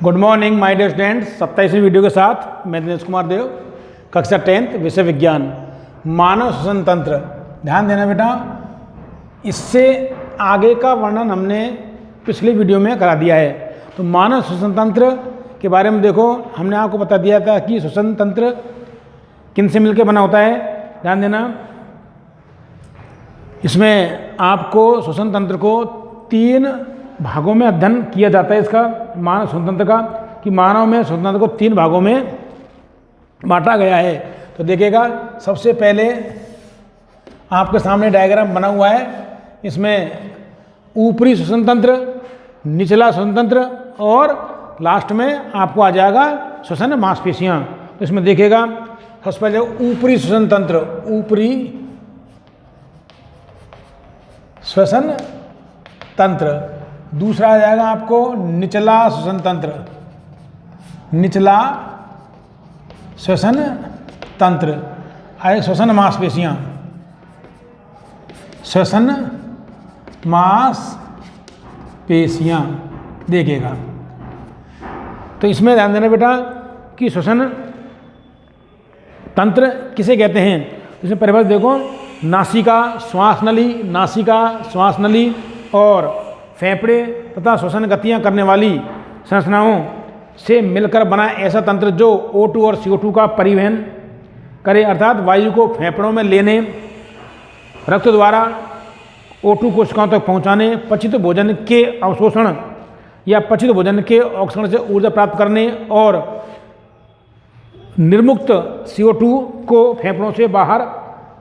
Good morning my dear students. 27वीं video के साथ मैं दिनेश कुमार देव, कक्षा 10th विषय विज्ञान, मानव श्वसन तंत्र। ध्यान देना बेटा, इससे आगे का वर्णन हमने पिछली वीडियो में करा दिया है। तो मानव श्वसन तंत्र के बारे में देखो, हमने आपको बता दिया था कि श्वसन तंत्र किन से मिलकर बना होता है। ध्यान देना, इसमें आपको श्वसन तंत्र को 3 भागों में अध्ययन किया जाता है। इसका मानव श्वसन तंत्र का कि मानव में श्वसन तंत्र को 3 भागों में बांटा गया है। तो देखिएगा, सबसे पहले आपके सामने डायग्राम बना हुआ है। इसमें ऊपरी श्वसन तंत्र, निचला श्वसन तंत्र और लास्ट में आपको आ जाएगा श्वसन मांसपेशियाँ। तो इसमें देखिएगा, सबसे पहले ऊपरी श्वसन तंत्र, ऊपरी श्वसन तंत्र। दूसरा आ जाएगा आपको निचला श्वसन तंत्र, निचला श्वसन तंत्र। आए श्वसन मांसपेशियाँ, श्वसन मांसपेशियाँ देखिएगा। तो इसमें ध्यान देना बेटा कि श्वसन तंत्र किसे कहते हैं। इसमें परिभाषा देखो, नासिका श्वास नली, नासिका श्वास नली और फेफड़े तथा श्वसन गतियाँ करने वाली संरचनाओं से मिलकर बना ऐसा तंत्र जो O2 और CO2 का परिवहन करे, अर्थात वायु को फेफड़ों में लेने, रक्त द्वारा O2 कोशिकाओं तक पहुँचाने, पचित भोजन के अवशोषण या पचित भोजन के ऑक्सीजन से ऊर्जा प्राप्त करने और निर्मुक्त CO2 को फेफड़ों से बाहर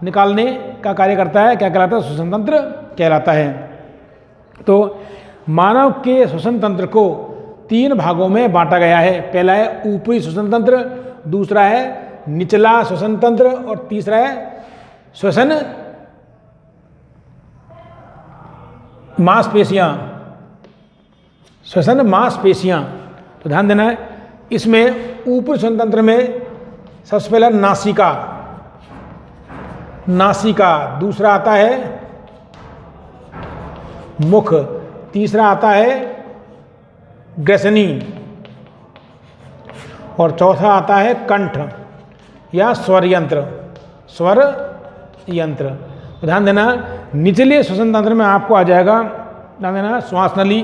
निकालने का कार्य करता है। क्या कहलाता है? श्वसन तंत्र कहलाता है। तो मानव के श्वसन तंत्र को 3 भागों में बांटा गया है। पहला है ऊपरी श्वसन तंत्र, दूसरा है निचला श्वसन तंत्र और तीसरा है श्वसन मांसपेशियाँ, श्वसन मांसपेशियाँ। तो ध्यान देना है, इसमें ऊपरी श्वसन तंत्र में सबसे पहला नासिका, नासिका। दूसरा आता है मुख, तीसरा आता है ग्रसनी और चौथा आता है कंठ या स्वर यंत्र, स्वर यंत्र। तो ध्यान देना, निचले श्वसन तंत्र में आपको आ जाएगा, ध्यान देना, श्वास नली।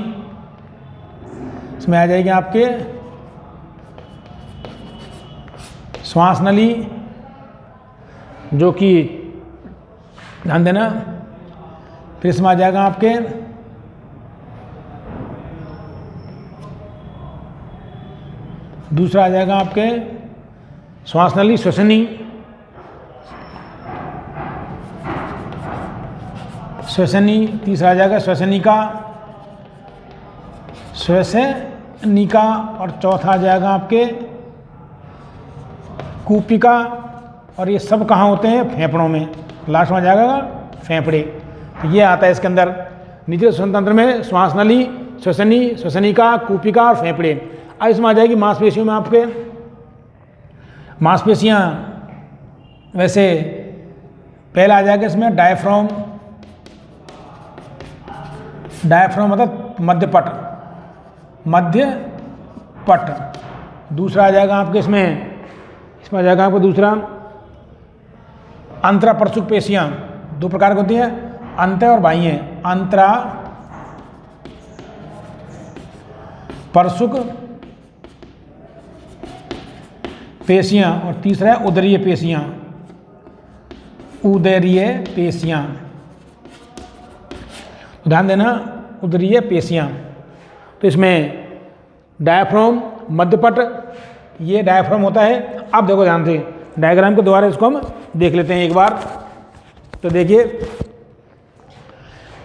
इसमें आ जाएगी आपके श्वास नली, जो कि ध्यान देना, फिर इसमें आ जाएगा आपके दूसरा आ जाएगा आपके श्वास नली श्वसनी, श्वसनी। तीसरा आ जाएगा श्वसनिका, श्वसनिका और चौथा आ जाएगा आपके कूपिका। और ये सब कहाँ होते हैं? फेफड़ों में। लास्ट में आ जाएगा फेफड़े। तो ये आता है इसके अंदर। निचले श्वसन तंत्र में श्वास नली, श्वसनी, श्वसनिका, कूपिका और फेफड़े। अब इसमें आ जाएगी मांसपेशियों में आपके मांसपेशियाँ। वैसे पहला आ जाएगा इसमें डायफ्राम, डायफ्राम मतलब मध्यपट, मध्यपट। दूसरा आ जाएगा आपके इसमें आ जाएगा आपको दूसरा अंतरापरशुक पेशियाँ। 2 प्रकार की होती हैं, अंत और बाह्य। अंतरा परशुक पेशियाँ और तीसरा है उदरीय पेशियाँ, उदरीय पेशियाँ। ध्यान देना, उदरीय पेशियाँ। तो इसमें डायफ्राम, मध्यपट, ये डायफ्राम होता है। अब देखो ध्यान से, डायग्राम के द्वारा इसको हम देख लेते हैं एक बार। तो देखिए,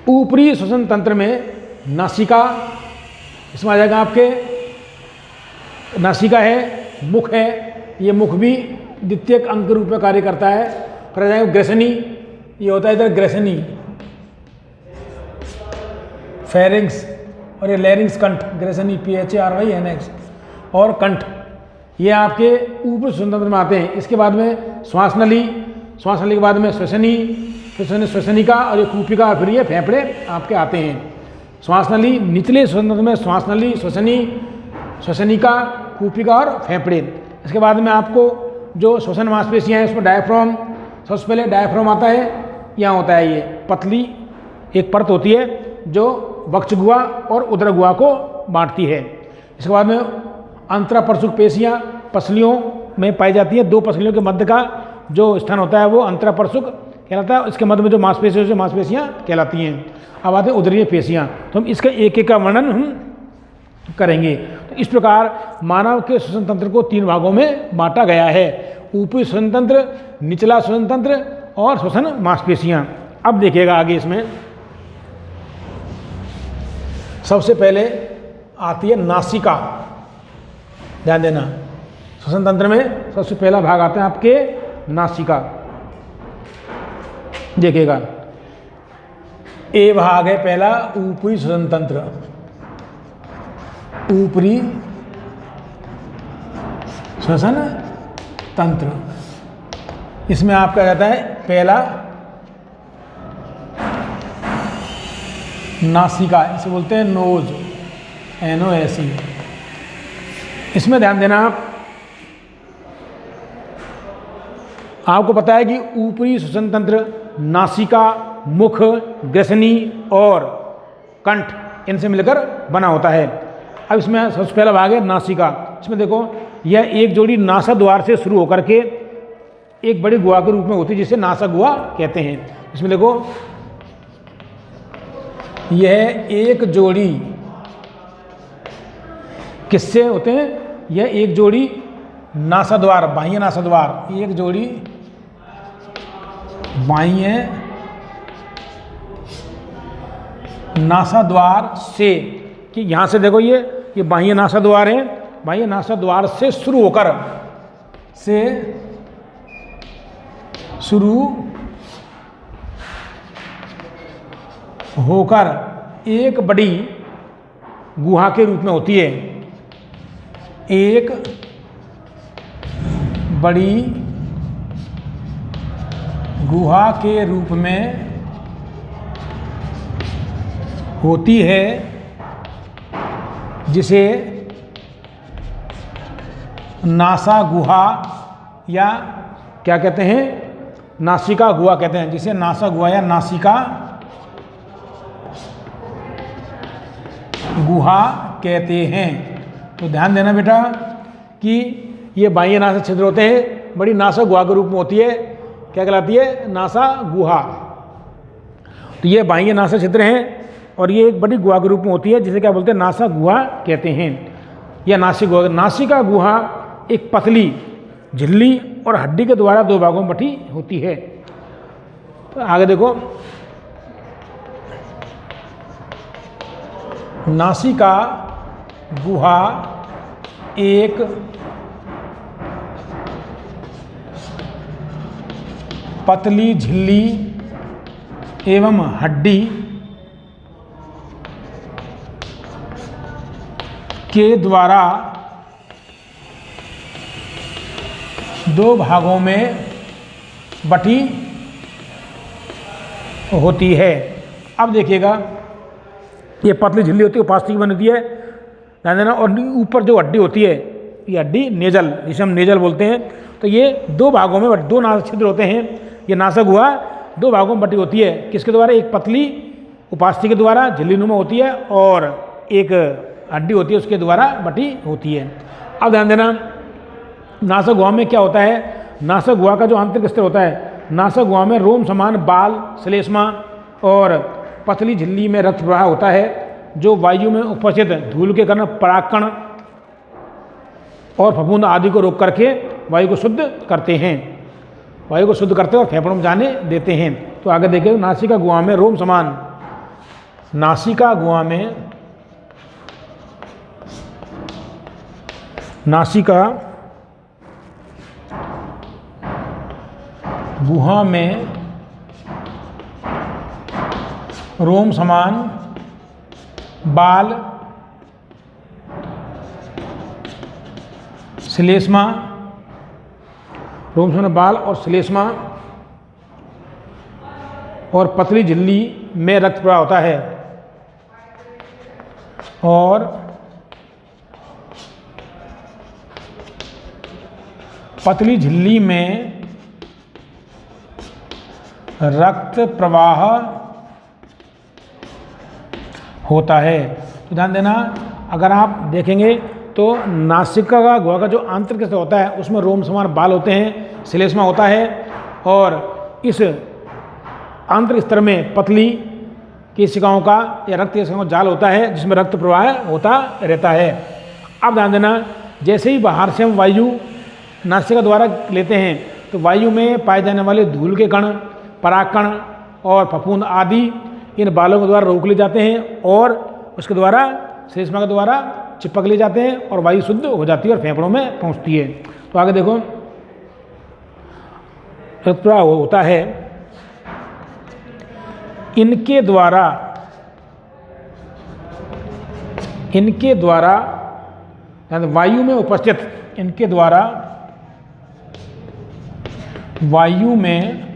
ऊपरी श्वसन तंत्र में नासिका, इसमें आ जाएगा आपके नासिका है, मुख है, ये मुख भी द्वितीयक अंग के रूप में कार्य करता है। फिर आ जाएगा ग्रसनी, ये होता है इधर ग्रसनी, फेरिंग्स और ये लैरिंग्स कंठ, ग्रसनी PHARYNX और कंठ, ये आपके ऊपरी श्वसन तंत्र में आते हैं। इसके बाद में श्वास नली, श्वास नली के बाद में श्वसनी, फिर श्वसनिका और ये कूपिका, फिर ये फेफड़े आपके आते हैं। श्वास नली, निचले श्वसन तंत्र में श्वास नली, श्वसनी, श्वसनिका, कूपिका और फेफड़े। इसके बाद में आपको जो श्वसन मांसपेशियाँ हैं उसमें डायफ्राम, सबसे पहले डायफ्राम आता है, यहाँ होता है ये पतली एक परत होती है जो वक्ष गुहा और उदर गुहा को बांटती है। इसके बाद में अंतरापरसुक पेशियाँ पसलियों में पाई जाती है। दो पसलियों के मध्य का जो स्थान होता है वो अंतरापरसुक कहलाता है। इसके मध्य में जो मांसपेशियों से मांसपेशियाँ कहलाती हैं। अब आते हैं उदरीय पेशियाँ, तो हम इसका एक एक का वर्णन हम करेंगे। तो इस प्रकार मानव के श्वसन तंत्र को 3 भागों में बांटा गया है, ऊपरी श्वसन तंत्र, निचला श्वसन तंत्र और श्वसन मांसपेशियाँ। अब देखिएगा आगे इसमें सबसे पहले आती है नासिका। ध्यान देना, श्वसन तंत्र में सबसे पहला भाग आता है आपके नासिका। देखिएगा ए भाग है पहला ऊपरी श्वसन तंत्र, ऊपरी श्वसन तंत्र। इसमें आपका रहता है पहला नासिका, इसे बोलते हैं नोज, NOS। इसमें ध्यान देना आपको पता है कि ऊपरी श्वसन तंत्र नासिका, मुख, ग्रसनी और कंठ इनसे मिलकर बना होता है। अब इसमें सबसे पहला भाग है नासिका। इसमें देखो यह एक जोड़ी नासा द्वार से शुरू होकर के एक बड़ी गुहा के रूप में होती है जिसे नासा गुहा कहते हैं। इसमें देखो यह एक जोड़ी किससे होते हैं, यह एक जोड़ी नासाद्वार, बाह्य नासाद्वार, एक जोड़ी बाह्य नासाद्वार से, कि यहाँ से देखो ये बाह्य नासाद्वार है, बाह्य नासाद्वार से शुरू होकर एक बड़ी गुहा के रूप में होती है, एक बड़ी गुहा के रूप में होती है जिसे नासा गुहा या क्या कहते हैं, नासिका गुहा कहते हैं, जिसे नासा गुहा या नासिका गुहा कहते हैं। तो ध्यान देना बेटा कि ये बाह्य नासा छिद्र होते हैं, बड़ी नासा गुहा के रूप में होती है, क्या कहलाती है, नासा गुहा। तो ये बाह्य नासा छिद्र हैं और ये एक बड़ी गुहा के रूप में होती है जिसे क्या बोलते हैं, नासा गुहा कहते हैं या नासिक गुहा। नासिका गुहा एक पतली झिल्ली और हड्डी के द्वारा 2 भागों में बटी होती है। तो आगे देखो नासिका गुहा एक पतली झिल्ली एवं हड्डी के द्वारा 2 भागों में बटी होती है। अब देखिएगा ये पतली झिल्ली होती है, उपास्थि की बनती है, ध्यान देना। और ऊपर जो हड्डी होती है ये हड्डी नेजल, जिसे हम नेजल बोलते हैं। तो ये 2 भागों में 2 नासा छिद्र होते हैं। ये नासा गुहा 2 भागों में बटी होती है, किसके द्वारा, एक पतली उपास्थि के द्वारा झिल्ली नुमा होती है और एक हड्डी होती है उसके द्वारा बटी होती है। अब ध्यान देना नासा गुहा में क्या होता है, नासा गुहा का जो आंतरिक स्तर होता है, नासा गुहा में रोम समान बाल, श्लेष्मा और पतली झिल्ली में रक्त प्रवाह होता है जो वायु में उपस्थित धूल के कारण परागकण और फफूंद आदि को रोक करके वायु को शुद्ध करते हैं, वायु को शुद्ध करते हैं और फेफड़ों में जाने देते हैं। तो आगे देखिए नासिका गुहा में रोम समान, नासिका गुहा में, नासिका गुहा में रोम समान बाल, श्लेष्मा, रोम समान बाल और श्लेष्मा और पतली झिल्ली में रक्त प्रवाह होता है और पतली झिल्ली में रक्त प्रवाह होता है। तो ध्यान देना, अगर आप देखेंगे तो नासिका का गुहा का जो आंतरिक हिस्सा होता है उसमें रोम समान बाल होते हैं, श्लेष्मा होता है, और इस आंतरिक स्तर में पतली केशिकाओं का या रक्त केशिकाओं का जाल होता है जिसमें रक्त प्रवाह होता रहता है। अब ध्यान देना, जैसे ही बाहर से हम वायु नासिका द्वारा लेते हैं तो वायु में पाए जाने वाले धूल के कण, परागकण और फफूंद आदि इन बालों के द्वारा रोक ले जाते हैं और उसके द्वारा श्लेष्मा के द्वारा चिपक ले जाते हैं और वायु शुद्ध हो जाती है और फेफड़ों में पहुंचती है। तो आगे देखो, रक्त प्रवाह होता है, इनके द्वारा वायु में उपस्थित, इनके द्वारा वायु में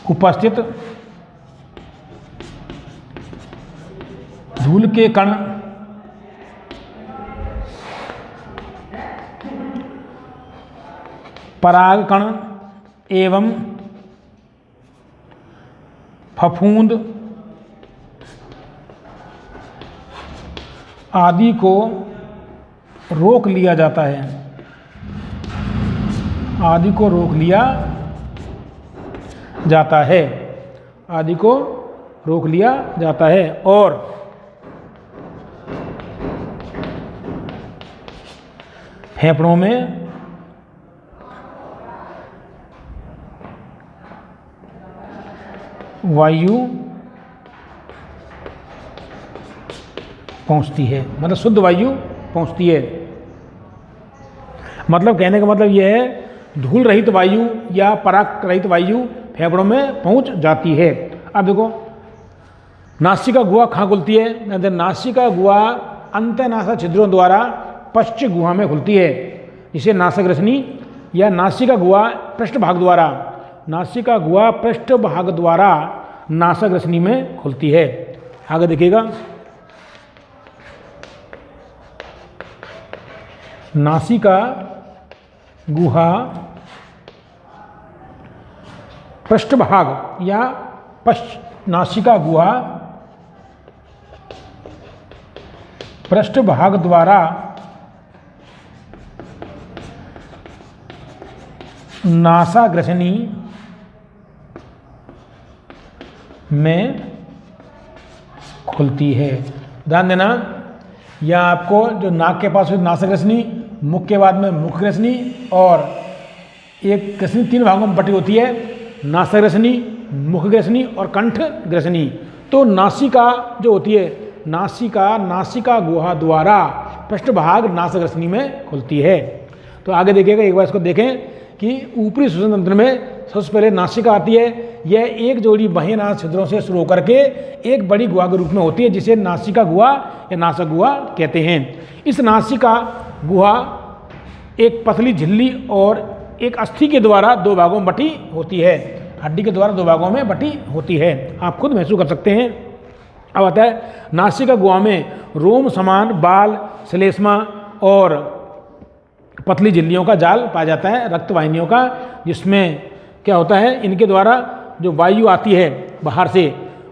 उपस्थित धूल के कण, पराग कण एवं फफूंद आदि को रोक लिया जाता है, आदि को रोक लिया जाता है, आदि को रोक लिया जाता है और फेफड़ों में वायु पहुंचती है, मतलब शुद्ध वायु पहुंचती है। मतलब कहने का मतलब यह है धूल रहित वायु या पराग रहित वायु फेफड़ों में पहुंच जाती है। अब देखो, नासिका गुहा कहाँ खुलती है? नासिका गुहा अंतनासा छिद्रों द्वारा पश्च गुहा में खुलती है, जिसे नासिक रश्मि या नासिका गुहा पृष्ठभाग द्वारा, नासिका गुहा पृष्ठभाग द्वारा नासिक रश्मि में खुलती है। आगे देखिएगा, नासिका गुहा पृष्ठभाग या नासिका गुहा पृष्ठभाग द्वारा नासाग्रसनी में खुलती है। ध्यान देना, यहाँ आपको जो नाक के पास नासाग्रसनी, मुख के बाद में मुखग्रसनी और एक ग्रसनी तीन भागों में बटी होती है, नासाग्रसनी, मुखग्रसनी और कंठग्रसनी। तो नासिका जो होती है, नासिका नासिका गुहा द्वारा पृष्ठभाग नासाग्रसनी में खुलती है। तो आगे देखिएगा, एक बार इसको देखें कि ऊपरी श्वसन तंत्र में सबसे पहले नासिका आती है। यह एक जोड़ी बाह्य नास छिद्रों से शुरू होकर के एक बड़ी गुहा के रूप में होती है, जिसे नासिका गुहा या नासक गुहा कहते हैं। इस नासिका गुहा एक पतली झिल्ली और एक अस्थि के द्वारा दो भागों में बटी होती है, हड्डी के द्वारा दो भागों में बटी होती है। आप खुद महसूस कर सकते हैं। अब आता है, नासिका गुहा में रोम समान बाल, श्लेष्मा और पतली झिल्लियों का जाल पाया जाता है, रक्त वाहिनियों का, जिसमें क्या होता है, इनके द्वारा जो वायु आती है बाहर से,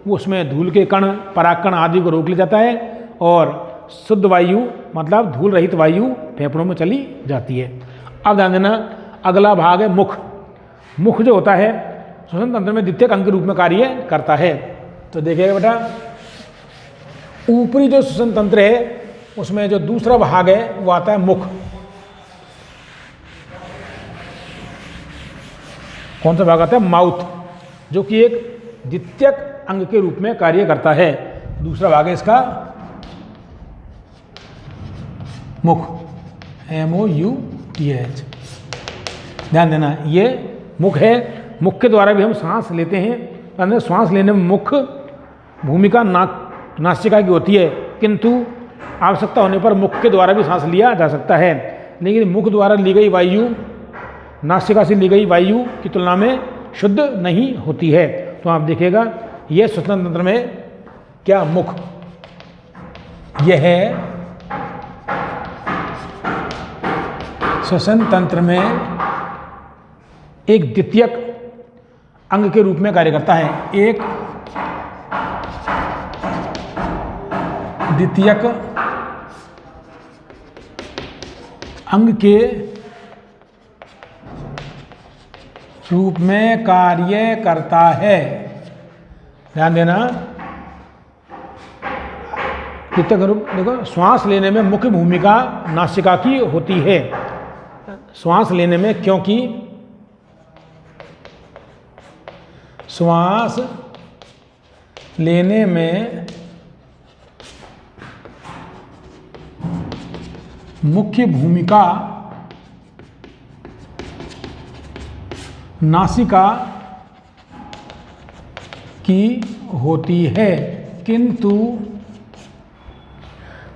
वो उसमें धूल के कण, परागकण आदि को रोक लिया जाता है और शुद्ध वायु मतलब धूल रहित वायु फेफड़ों में चली जाती है। अब ध्यान देना, अगला भाग है मुख। मुख जो होता है श्वसन तंत्र में द्वितीयक अंग के रूप में कार्य करता है। तो देखिएगा बेटा, ऊपरी जो श्वसन तंत्र है उसमें जो दूसरा भाग है वो आता है मुख। कौन सा भाग आता है? माउथ, जो कि एक द्वितीयक अंग के रूप में कार्य करता है। दूसरा भाग है इसका मुख, MOUTH। ध्यान देना, ये मुख है। मुख के द्वारा भी हम सांस लेते हैं। अंदर सांस लेने में मुख्य भूमिका नासिका की होती है, किंतु आवश्यकता होने पर मुख के द्वारा भी सांस लिया जा सकता है। लेकिन मुख द्वारा ली गई वायु नासिका से ली गई वायु की तुलना में शुद्ध नहीं होती है। तो आप देखिएगा, यह श्वसन तंत्र में क्या मुख, यह है श्वसन तंत्र में एक द्वितीयक अंग के रूप में कार्य करता है। एक द्वितीयक अंग के रूप में कार्य करता है। ध्यान देना, द्वितीयक रूप देखो, श्वास लेने में मुख्य भूमिका नासिका की होती है। श्वास लेने में, क्योंकि श्वास लेने में मुख्य भूमिका नासिका की होती है, किंतु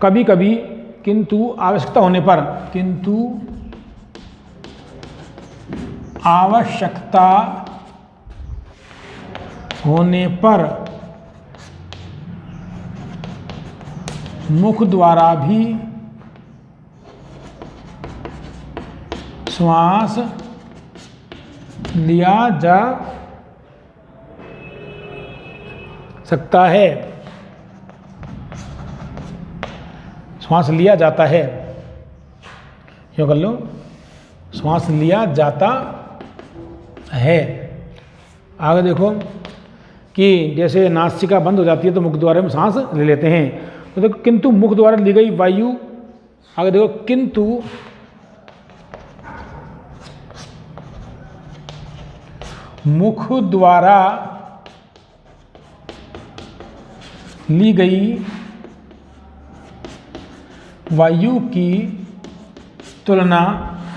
कभी कभी, किंतु आवश्यकता होने पर मुख द्वारा भी श्वास लिया जा सकता है, श्वास लिया जाता है। क्यों कर लो, श्वास लिया जाता है। आगे देखो कि जैसे नासिका बंद हो जाती है तो मुख द्वारा में सांस ले लेते हैं। तो देखो, किंतु मुख द्वारा ली गई वायु, आगे देखो, किंतु मुख द्वारा ली गई वायु की तुलना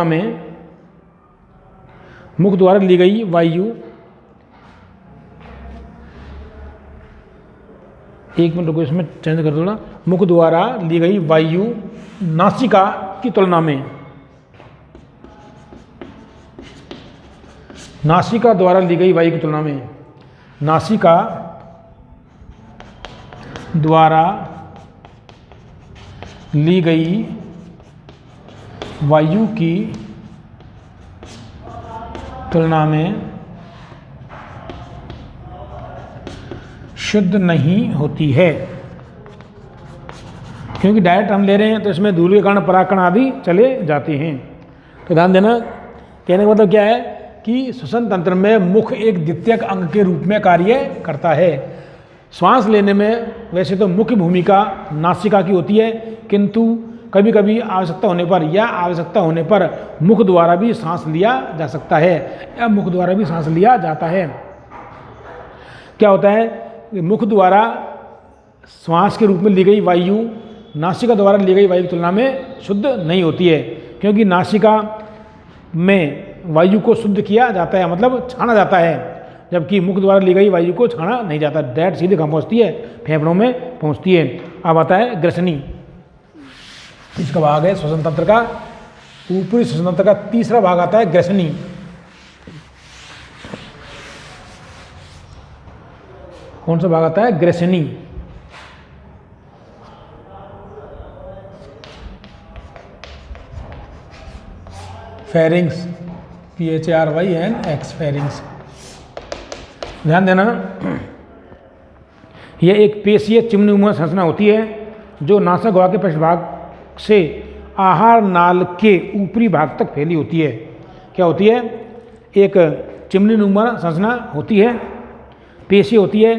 में मुख द्वारा ली गई वायु, एक मिनट रुको, इसमें चेंज कर दो ना, मुख द्वारा ली गई वायु नासिका की तुलना में, नासिका द्वारा ली गई वायु की तुलना में, नासिका द्वारा ली गई वायु की तुलना में शुद्ध नहीं होती है। क्योंकि डायरेक्ट हम ले रहे हैं तो इसमें धूल के कारण परागकण आदि चले जाते हैं। तो ध्यान देना, कहने का मतलब क्या है कि श्वसन तंत्र में मुख एक द्वितीयक अंग के रूप में कार्य करता है। श्वास लेने में वैसे तो मुख्य भूमिका नासिका की होती है, किंतु कभी कभी आवश्यकता होने पर मुख द्वारा भी सांस लिया जा सकता है या मुख द्वारा भी सांस लिया जाता है। क्या होता है, मुख द्वारा श्वास के रूप में ली गई वायु नासिका द्वारा ली गई वायु की तुलना में शुद्ध नहीं होती है, क्योंकि नासिका में वायु को शुद्ध किया जाता है, मतलब छाना जाता है, जबकि मुख द्वारा ली गई वायु को छाना नहीं जाता, डायरेक्ट सीधे कहाँ पहुँचती है, फेफड़ों में पहुँचती है। अब आता है ग्रसनी, इसका भाग है श्वसन तंत्र का, ऊपरी श्वसन तंत्र का तीसरा भाग आता है ग्रसनी। कौन सा भाग आता है, ग्रसनी। Pharynx, PHARYNX, pharynx. ध्यान देना, यह एक पेशीय चिमनीनुमा संरचना होती है जो नासा गुहा के पृष्ठभाग से आहार नाल के ऊपरी भाग तक फैली होती है। क्या होती है, एक चिमनीनुमा संरचना होती है, पेशी होती है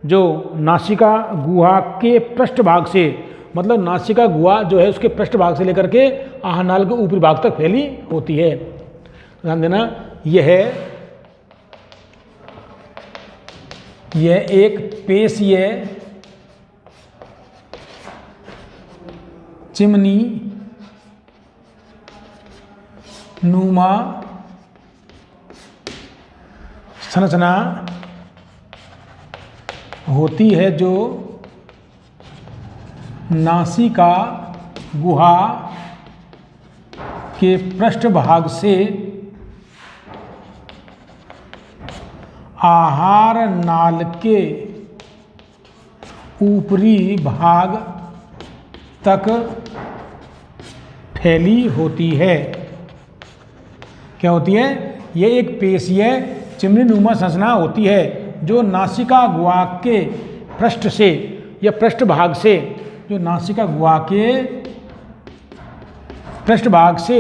जो नासिका गुहा के पृष्ठभाग से, मतलब नासिका गुहा जो है उसके पृष्ठभाग से लेकर के आहार नाल के ऊपरी भाग तक फैली होती है। ध्यान देना, यह एक पेशीय चिमनी नुमा संरचना होती है जो नासिका गुहा के पृष्ठभाग से आहार नाल के ऊपरी भाग तक फैली होती है। क्या होती है? ये एक पेशीय चिमनी नुमा संरचना होती है जो नासिका गुहा के पृष्ठ से या पृष्ठभाग से, जो नासिका गुहा के पृष्ठभाग से,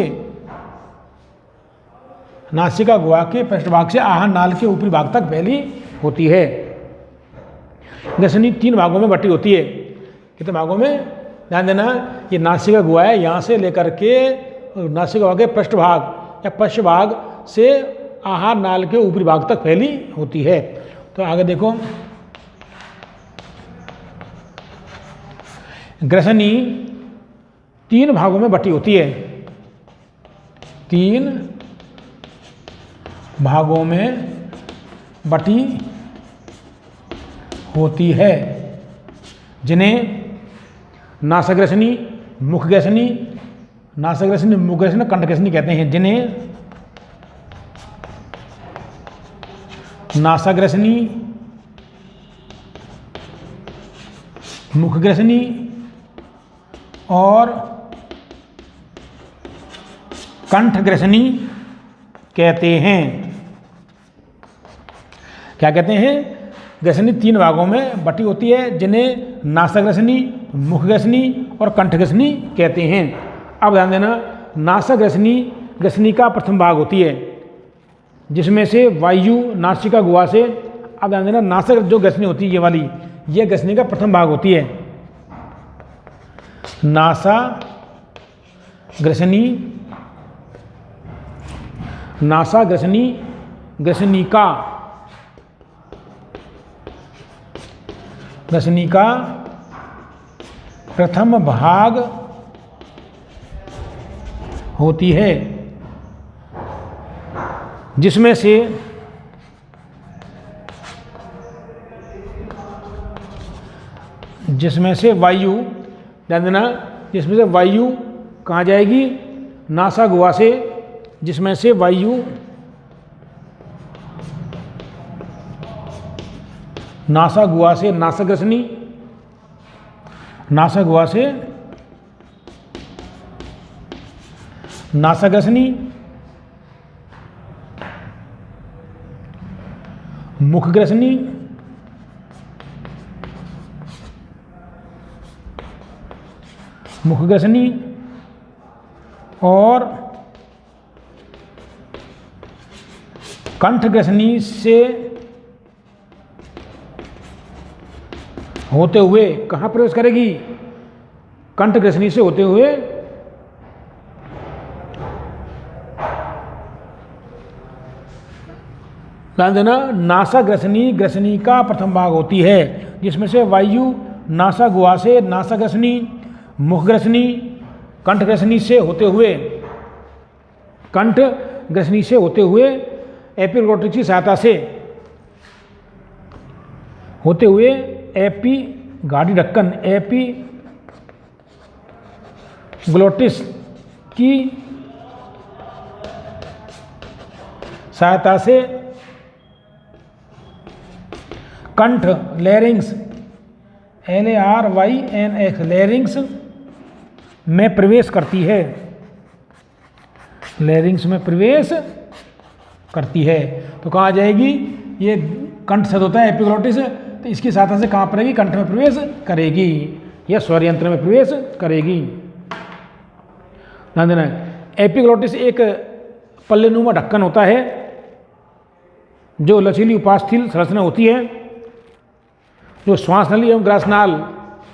नासिका गुहा के पृष्ठभाग से आहार नाल के ऊपरी भाग तक फैली होती है। ग्रसनी 3 भागों में बटी होती है। कितने भागों में? ध्यान देना, ये नासिका गुहा है, यहाँ से लेकर के नासिका गुहा के पृष्ठभाग या पश्चभाग से आहार नाल के ऊपरी भाग तक फैली होती है। तो आगे देखो, ग्रसनी 3 भागों में बटी होती है। 3 भागों में बटी होती है, जिन्हें नासाग्रसनी, मुखग्रसनी, नासाग्रसनी, मुखग्रसनी, कंठग्रसनी कहते हैं। जिन्हें नासाग्रसनी, मुखग्रसनी और कंठग्रसनी कहते हैं। क्या कहते हैं? ग्रसनी 3 भागों में बटी होती है, जिन्हें नासाग्रसनी, मुखग्रसनी और कंठग्रसनी कहते हैं। अब ध्यान देना, नासाग्रसनी ग्रसनी का प्रथम भाग होती है, जिसमें से वायु नासिका गुहा से, अब ध्यान देना, नासा जो ग्रसनी होती है ये वाली, ये ग्रसनी का प्रथम भाग होती है। नासा ग्रसनी, नासा ग्रसनी ग्रसनी का प्रथम भाग होती है, जिसमें से वायु, ध्यान देना, जिसमें से वायु कहाँ जाएगी? नासा गुहा से, जिसमें से वायु नासा गुहा से नासाग्रसनी, नासा गुहा से नासाग्रसनी, मुखग्रसनी, मुखग्रसनी और कंठग्रसनी से होते हुए कहाँ प्रवेश करेगी? कंठग्रसनी से होते हुए ध्यान देना, नासाग्रसनी ग्रसनी का प्रथम भाग होती है, जिसमें से वायु नासा गुहा से नासाग्रसनी, मुखग्रसनी, कंठग्रसनी से होते हुए, कंठग्रसनी से होते हुए एपिग्लोटिस की सहायता से होते हुए एपी गाड़ी ढक्कन, एपिग्लोटिस की सहायता से कंठ लैरिंग्स, LARYNX लैरिंग्स में प्रवेश करती है, लैरिंग्स में प्रवेश करती है। तो कहाँ जाएगी? ये कंठ शब्द होता है एपिग्लोटिस, तो इसकी सहायता से कहाँ पड़ेगी? कंठ में प्रवेश करेगी या स्वर यंत्र में प्रवेश करेगी। ध्यान देना, एपिग्लोटिस एक पल्लेनुमा ढक्कन होता है, जो लचीली उपास्थल संरचना होती है, जो श्वास नली एवं ग्रासनाल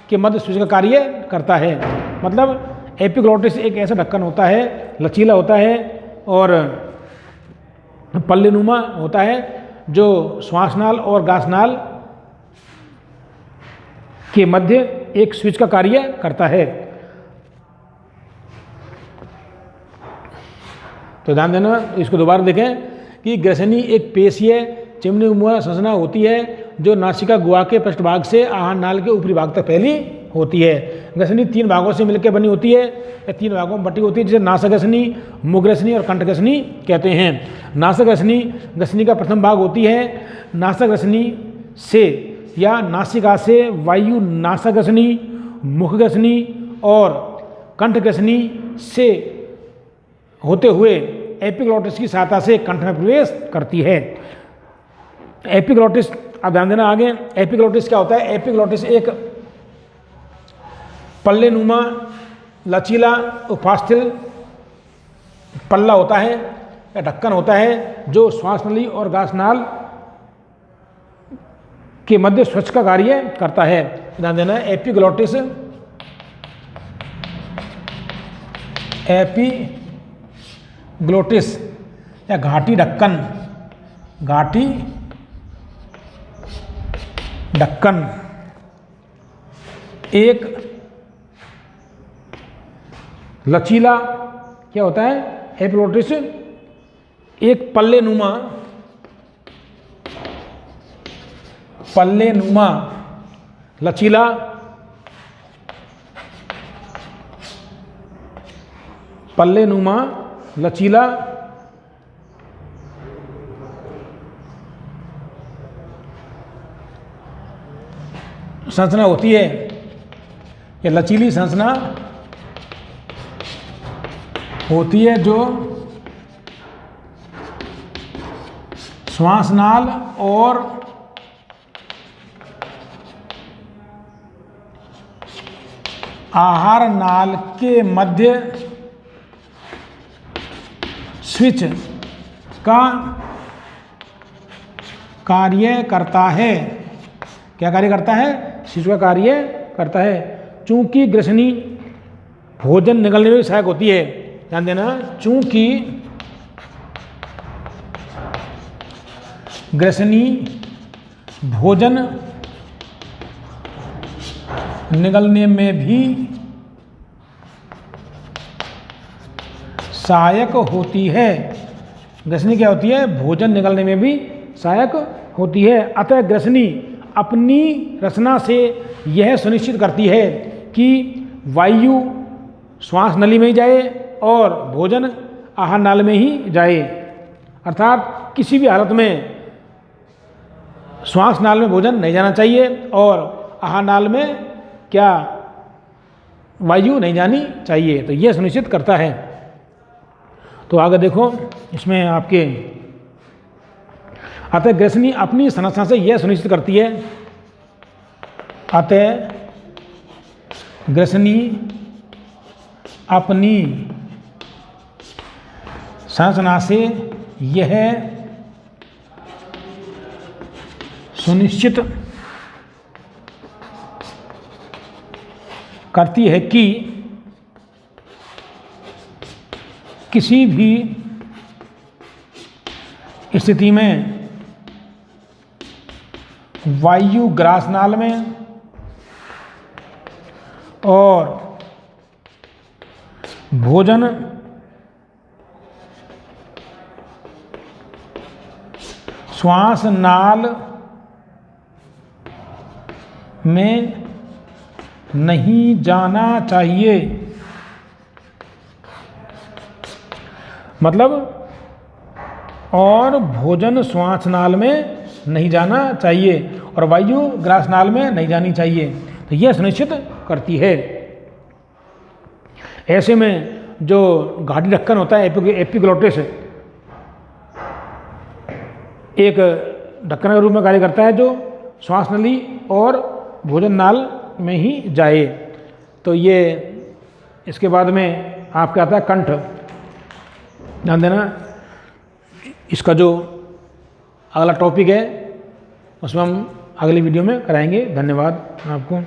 के मध्य स्विच का कार्य करता है। मतलब एपिग्लोटिस एक ऐसा ढक्कन होता है, लचीला होता है और पल्लेनुमा होता है, जो श्वासनाल और ग्रासनाल के मध्य एक स्विच का कार्य करता है। तो ध्यान देना, इसको दोबारा देखें कि ग्रसनी एक पेशीय चिमनी नुमा संरचना होती है, जो नासिका गुहा के पृष्ठभाग से आहार नाल के ऊपरी भाग तक फैली होती है। ग्रसनी 3 भागों से मिलकर बनी होती है, या 3 भागों में बटी होती है, जिसे नासाग्रसनी, मुखग्रसनी और कंठग्रसनी कहते हैं। नासाग्रसनी ग्रसनी का प्रथम भाग होती है। नासाग्रसनी से या नासिका से वायु नासाग्रसनी, मुखग्रसनी और कंठग्रसनी से होते हुए एपिग्लॉटिस की सहायता से कंठ में प्रवेश करती है। एपिग्लॉटिस, आप ध्यान देना आगे, एपिग्लॉटिस क्या होता है? एपिग्लॉटिस एक पल्लेनुमा लचीला उपास्थल पल्ला होता है या ढक्कन होता है जो श्वास नली और गासनाल के मध्य स्वच्छ का कार्य करता है। ध्यान देना, एपिग्लॉटिस, एपिग्लोटिस या घाटी ढक्कन, घाटी ढक्कन एक लचीला क्या होता है? एपिग्लोटिस एक पल्लेनुमा लचीला लचीला संरचना होती है। ये लचीली संरचना होती है जो श्वासनाल और आहार नाल के मध्य स्विच का कार्य करता है। क्या कार्य करता है? स्विच का कार्य करता है। चूंकि ग्रसनी भोजन निगलने में भी सहायक होती है। ध्यान देना, चूंकि ग्रसनी भोजन निगलने में भी सहायक होती है। ग्रसनी क्या होती है? भोजन निगलने में भी सहायक होती है। अतः ग्रसनी अपनी रचना से यह सुनिश्चित करती है कि वायु श्वास नली में ही जाए और भोजन आहार नाल में ही जाए। अर्थात किसी भी हालत में श्वास नाल में भोजन नहीं जाना चाहिए और आहार नाल में क्या वायु नहीं जानी चाहिए। तो यह सुनिश्चित करता है। तो आगे देखो, इसमें आपके अतः ग्रसनी अपनी संरचना से यह सुनिश्चित करती है, अतः ग्रसनी अपनी संरचना से यह सुनिश्चित करती है कि किसी भी स्थिति में वायु ग्रासनाल में और भोजन श्वास नाल में नहीं जाना चाहिए। मतलब और भोजन श्वास नाल में नहीं जाना चाहिए और वायु ग्रासनाल में नहीं जानी चाहिए। तो यह सुनिश्चित करती है। ऐसे में जो घाटी ढक्कन होता है एपिग्लोटिस एक ढक्कन के रूप में कार्य करता है जो श्वास नली और भोजन नाल में ही जाए। तो ये इसके बाद में आपका आता है कंठ। ध्यान देना, इसका जो अगला टॉपिक है उसमें हम अगली वीडियो में कराएंगे। धन्यवाद आपको।